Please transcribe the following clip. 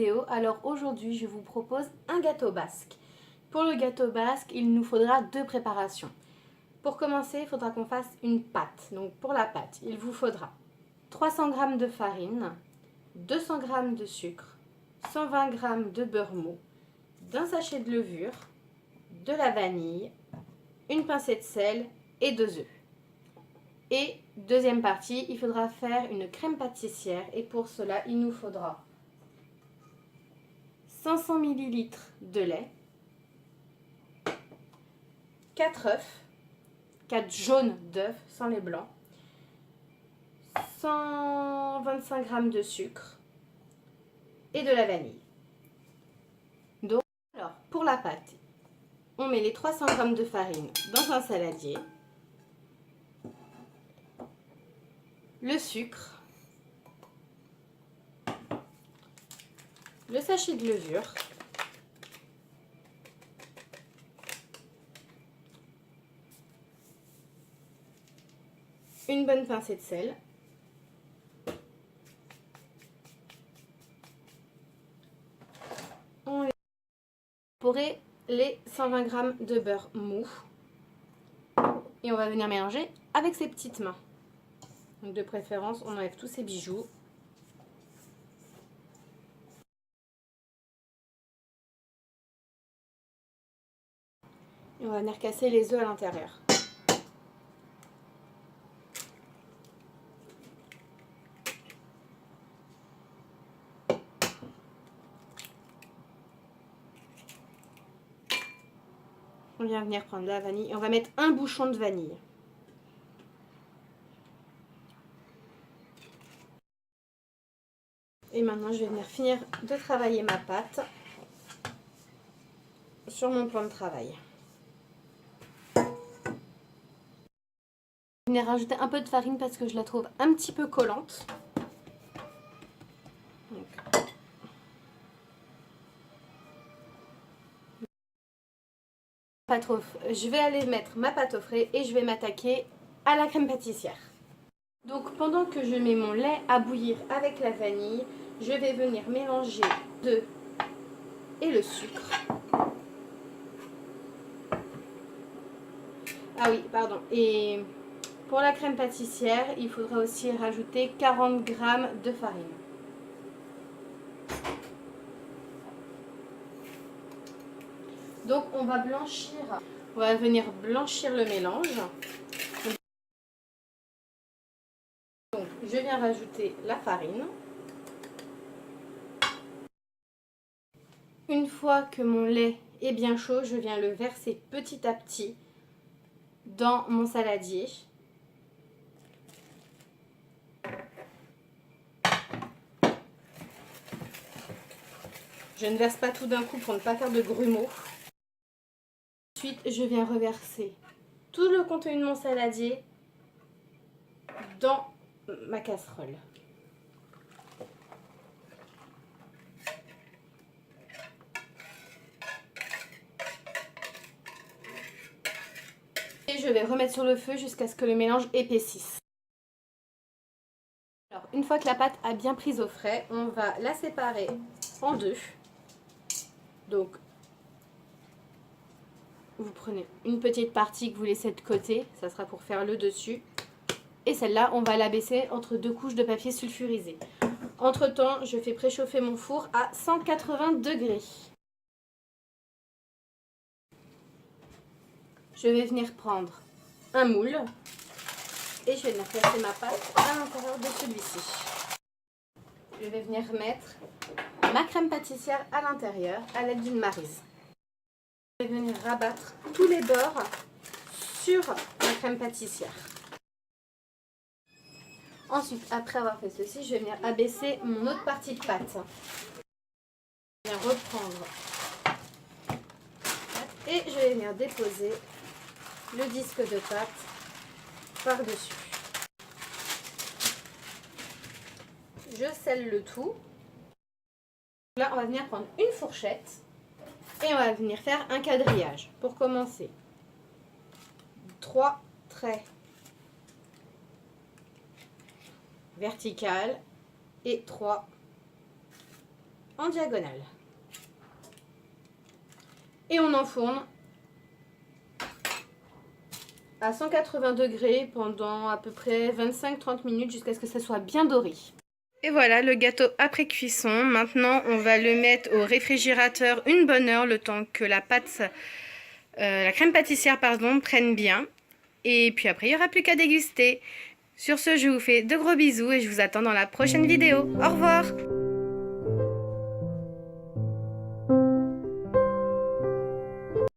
vidéo. Alors aujourd'hui, je vous propose un gâteau basque. Pour le gâteau basque, il nous faudra 2 préparations. Pour commencer, il faudra qu'on fasse une pâte. Donc pour la pâte, il vous faudra 300 g de farine, 200 g de sucre, 120 g de beurre mou, d'un sachet de levure, de la vanille, une pincée de sel et 2 œufs. Et deuxième partie, il faudra faire une crème pâtissière et pour cela, il nous faudra 500 ml de lait, 4 œufs, 4 jaunes d'œufs sans les blancs, 125 g de sucre et de la vanille. Donc, alors, pour la pâte, on met les 300 g de farine dans un saladier, le sucre, le sachet de levure, une bonne pincée de sel, on incorporer les 120 g de beurre mou et on va venir mélanger avec ses petites mains. Donc de préférence, on enlève tous ces bijoux. Et on va venir casser les œufs à l'intérieur. On vient venir prendre la vanille et on va mettre un bouchon de vanille. Et maintenant, je vais venir finir de travailler ma pâte sur mon plan de travail. Je vais venir rajouter un peu de farine parce que je la trouve un petit peu collante. Donc. Je vais aller mettre ma pâte au frais et je vais m'attaquer à la crème pâtissière. Donc pendant que je mets mon lait à bouillir avec la vanille, je vais venir mélanger l'œuf et le sucre. Ah oui, pardon. Et pour la crème pâtissière, il faudra aussi rajouter 40 g de farine. Donc on va venir blanchir le mélange. Donc je viens rajouter la farine. Une fois que mon lait est bien chaud, je viens le verser petit à petit dans mon saladier. Je ne verse pas tout d'un coup pour ne pas faire de grumeaux. Ensuite, je viens reverser tout le contenu de mon saladier dans ma casserole. Et je vais remettre sur le feu jusqu'à ce que le mélange épaississe. Alors, une fois que la pâte a bien pris au frais, on va la séparer en deux. Donc, vous prenez une petite partie que vous laissez de côté, ça sera pour faire le dessus. Et celle-là, on va la baisser entre 2 couches de papier sulfurisé. Entre-temps, je fais préchauffer mon four à 180 degrés. Je vais venir prendre un moule et je vais venir placer ma pâte à l'intérieur de celui-ci. Je vais venir mettre ma crème pâtissière à l'intérieur à l'aide d'une maryse. Je vais venir rabattre tous les bords sur la crème pâtissière. Ensuite, après avoir fait ceci, je vais venir abaisser mon autre partie de pâte. Je vais reprendre et je vais venir déposer le disque de pâte par-dessus. Je scelle le tout. Là, on va venir prendre une fourchette et on va venir faire un quadrillage. Pour commencer, 3 traits verticales et 3 en diagonale. Et on enfourne à 180 degrés pendant à peu près 25-30 minutes jusqu'à ce que ça soit bien doré. Et voilà le gâteau après cuisson. Maintenant on va le mettre au réfrigérateur une bonne heure, le temps que la crème pâtissière prenne bien. Et puis après il n'y aura plus qu'à déguster. Sur ce, je vous fais de gros bisous et je vous attends dans la prochaine vidéo. Au revoir!